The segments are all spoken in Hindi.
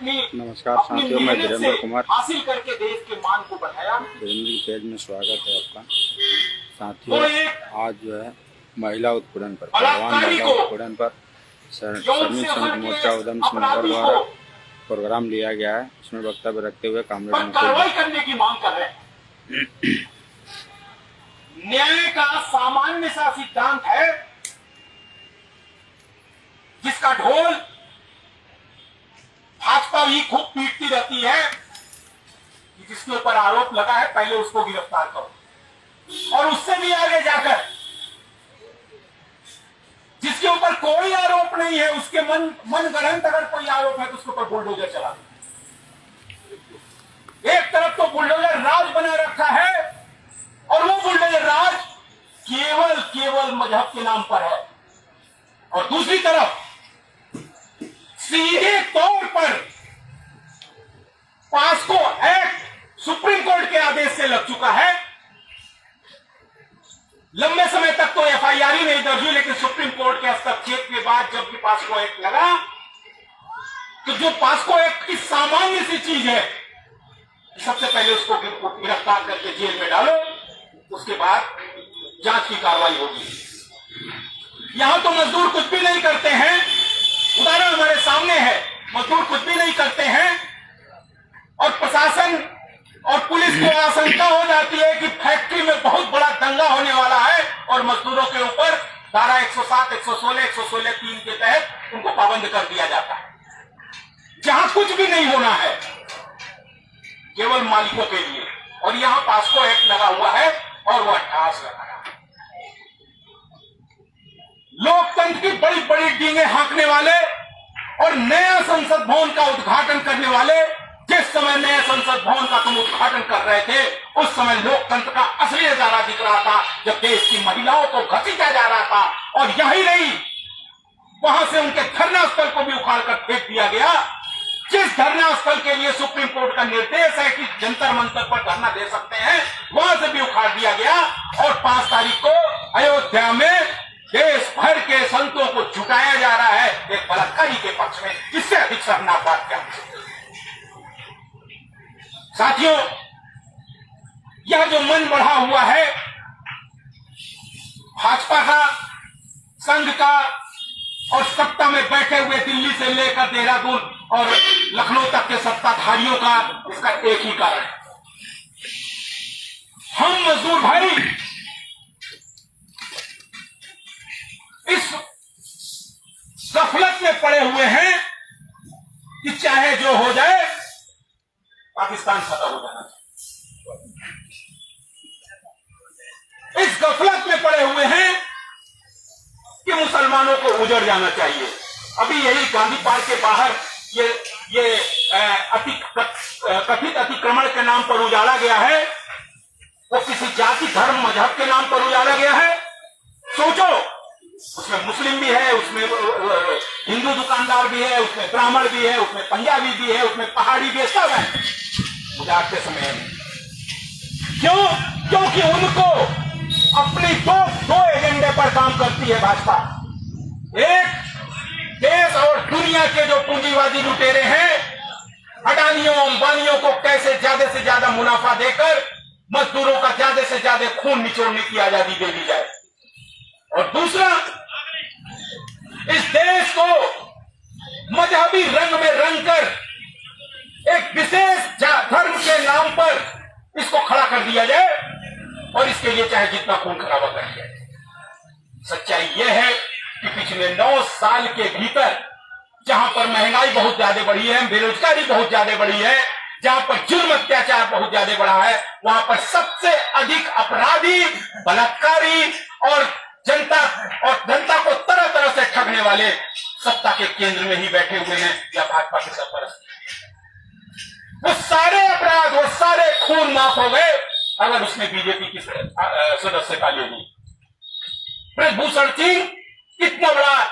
नमस्कार साथियों, मैं धीरेन्द्र कुमार हासिल करके देश के मान को बढ़ाया। धीरेन्द्र पेज में स्वागत है आपका। साथियों, आज जो है महिला उत्पीड़न पर, भगवान महिला उत्पीड़न पर श्रमिक संघ मोर्चा उधम सिंह नगर द्वारा प्रोग्राम लिया गया है। इसमें वक्तव्य रखते हुए कामरेड कार्रवाई करने की मांग कर रहे हैं। न्याय का सामान्य सा सिद्धांत है जिसका ढोल भाजपा भी खूब पीटती रहती है कि जिसके ऊपर आरोप लगा है पहले उसको गिरफ्तार करो, और उससे भी आगे जाकर जिसके ऊपर कोई आरोप नहीं है उसके मन गढ़ंत अगर कोई आरोप है तो उसके ऊपर बुलडोजर चला। एक तरफ तो बुलडोजर राज बना रखा है और वो बुलडोजर राज केवल मजहब के नाम पर है, और दूसरी तरफ सीधे तौर पर पास्को एक्ट सुप्रीम कोर्ट के आदेश से लग चुका है। लंबे समय तक तो एफआईआर ही नहीं दर्ज हुई, लेकिन सुप्रीम कोर्ट के हस्तक्षेप के बाद जब भी पास्को एक्ट लगा तो जो पास्को एक्ट की सामान्य सी चीज है, सबसे पहले उसको गिरफ्तार करके जेल में डालो, उसके बाद जांच की कार्रवाई होगी। यहां तो मजदूर कुछ भी नहीं करते हैं, उदाहरण हमारे सामने है, मजदूर कुछ भी नहीं करते हैं और प्रशासन और पुलिस को आशंका हो जाती है कि फैक्ट्री में बहुत बड़ा दंगा होने वाला है और मजदूरों के ऊपर धारा 107, 116, 3 के तहत उनको पाबंद कर दिया जाता है, जहां कुछ भी नहीं होना है, केवल मालिकों के लिए। और यहां पास्को एक्ट लगा हुआ है और वो 28 लगा है। लोकतंत्र की बड़ी बड़ी डींगे हाँकने वाले और नया संसद भवन का उद्घाटन करने वाले, जिस समय नए संसद भवन का तुम उद्घाटन कर रहे थे उस समय लोकतंत्र का असली नजारा दिख रहा था, जब देश की महिलाओं को घसीटा जा रहा था। और यही नहीं, वहां से उनके धरना स्थल को भी उखाड़ कर फेंक दिया गया। जिस धरना स्थल के लिए सुप्रीम कोर्ट का निर्देश है कि जंतर मंतर पर धरना दे सकते हैं, वहां से भी उखाड़ दिया गया। और 5 तारीख को अयोध्या में देश भर के संतों को जुटाया जा रहा है एक बलात्कारी के पक्ष में। इससे अधिक शर्मनाक बात क्या हो सकती है? साथियों, यह जो मन बढ़ा हुआ है भाजपा का, संघ का और सत्ता में बैठे हुए दिल्ली से लेकर देहरादून और लखनऊ तक के सत्ताधारियों का, इसका एक ही कारण है। हम मजदूर भाई इस गफलत में पड़े हुए हैं कि चाहे जो हो जाए पाकिस्तान खत्म हो जाना चाहिए। इस गफलत में पड़े हुए हैं कि मुसलमानों को उजड़ जाना चाहिए। अभी यही गांधी पार्क के बाहर ये कथित अतिक्रमण के नाम पर उजाड़ा गया है, वो किसी जाति धर्म मजहब के नाम पर उजाड़ा गया है। सोचो, उसमें मुस्लिम भी है, उसमें हिंदू दुकानदार भी है, उसमें ब्राह्मण भी है, उसमें पंजाबी भी है, उसमें पहाड़ी भी है, सब है उजाड़ते समय में। क्यों? क्योंकि उनको अपनी दो एजेंडे पर काम करती है भाजपा। एक, देश और दुनिया के जो पूंजीवादी लुटेरे हैं, अडानियों अंबानियों को कैसे ज्यादा से ज्यादा मुनाफा देकर मजदूरों का ज्यादा से ज्यादा खून निचोड़ने की आजादी दे दी जाए। और दूसरा, इस देश को मजहबी रंग में रंगकर एक विशेष धर्म के नाम पर इसको खड़ा कर दिया जाए और इसके लिए चाहे जितना खून खराबा कर दिया जाए। सच्चाई यह है कि पिछले 9 साल के भीतर जहां पर महंगाई बहुत ज्यादा बढ़ी है, बेरोजगारी बहुत ज्यादा बढ़ी है, जहां पर जुर्म अत्याचार बहुत ज्यादा बढ़ा है, वहां पर सबसे अधिक अपराधी, बलात्कारी और जनता को तरह तरह से ठगने वाले सत्ता के केंद्र में ही बैठे हुए हैं या भाजपा के सरपरस्त। वो सारे अपराध, वो सारे खून माफ हो गए अगर उसने बीजेपी की सदस्यता ले ली। ब्रजभूषण सिंह इतना बड़ा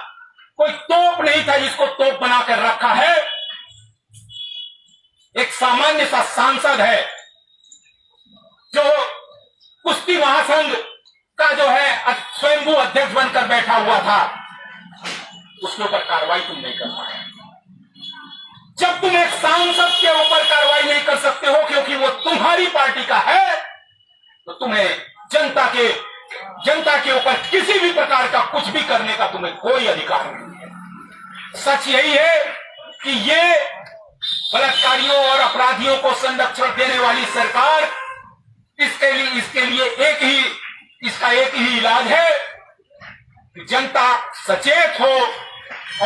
कोई तोप नहीं था जिसको तोप बनाकर रखा है। एक सामान्य सा सांसद है जो कुश्ती महासंघ का जो है स्वयंभू अध्यक्ष बनकर बैठा हुआ था, उसके ऊपर कार्रवाई तुम नहीं कर पाए। जब तुम एक पार्टी का है तो तुम्हें जनता के ऊपर किसी भी प्रकार का कुछ भी करने का तुम्हें कोई अधिकार नहीं है। सच यही है कि ये बलात्कारियों और अपराधियों को संरक्षण देने वाली सरकार, इसके लिए इसका एक ही इलाज है कि जनता सचेत हो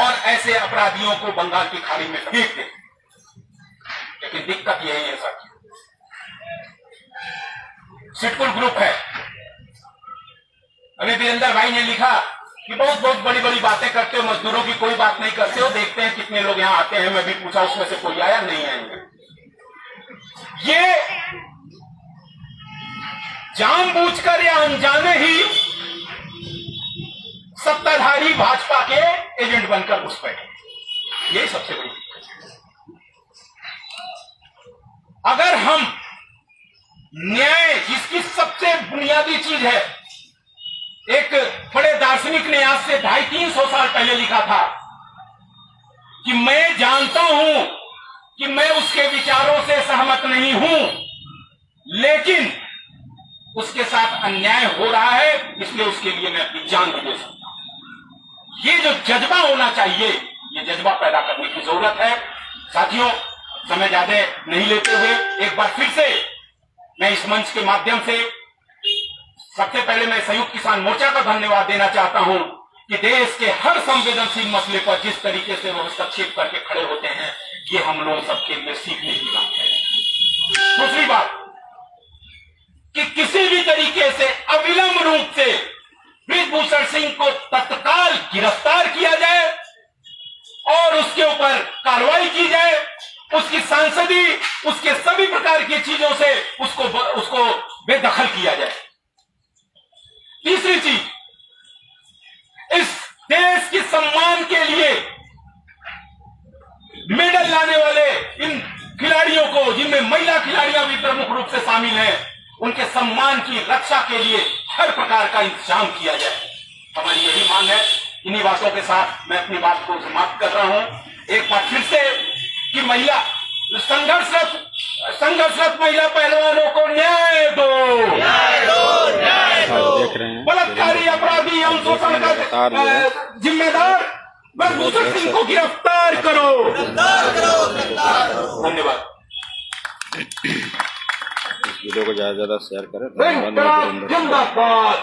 और ऐसे अपराधियों को बंगाल की खाड़ी में फेंक दे। लेकिन दिक्कत यही है साथियों, सिटकुल ग्रुप है। अभी वीरेंद्र भाई ने लिखा कि बहुत बड़ी बड़ी बातें करते हो, मजदूरों की कोई बात नहीं करते हो, देखते हैं कितने लोग यहां आते हैं। मैं भी पूछा, उसमें से कोई आया नहीं आएंगे। ये जानबूझकर या अनजाने ही सत्ताधारी भाजपा के एजेंट बनकर घुस बैठे, यही सबसे बड़ी दिक्कत है। अगर हम न्याय, जिसकी सबसे बुनियादी चीज है, एक बड़े दार्शनिक ने आज से 250-300 साल पहले लिखा था कि मैं जानता हूं कि मैं उसके विचारों से सहमत नहीं हूं, लेकिन उसके साथ अन्याय हो रहा है, इसलिए उसके लिए मैं अपनी जान भी दे सकता हूं। ये जो जज्बा होना चाहिए, ये जज्बा पैदा करने की जरूरत है। साथियों, समय ज्यादा नहीं लेते हुए एक बार फिर से मैं इस मंच के माध्यम से सबसे पहले मैं संयुक्त किसान मोर्चा का धन्यवाद देना चाहता हूं कि देश के हर संवेदनशील मसले पर जिस तरीके से वो हस्तक्षेप करके खड़े होते हैं, ये हम लोग सबके लिए सीखने की बात है। दूसरी बात कि किसी भी तरीके से अविलंब रूप से बृजभूषण सिंह को तत्काल गिरफ्तार किया जाए और उसके ऊपर कार्रवाई की जाए, उसकी सांसदी, उसके सभी प्रकार की चीजों से उसको बेदखल किया जाए। तीसरी चीज, इस देश की सम्मान के लिए मेडल लाने वाले इन खिलाड़ियों को, जिनमें महिला खिलाड़ियां भी प्रमुख रूप से शामिल हैं, उनके सम्मान की रक्षा के लिए हर प्रकार का इंतजाम किया जाए। हमारी यही मांग है। इन्हीं बातों के साथ मैं अपनी बात को समाप्त कर रहा हूं। एक बार फिर से कि महिला संघर्षरत महिला पहलवानों को न्याय दो, देख रहे हैं बलात्कारी, अपराधी, यौन शोषण का जिम्मेदार बृजभूषण सिंह को गिरफ्तार करो। धन्यवाद। इस वीडियो को ज्यादा से ज्यादा शेयर करें। धन्यवाद।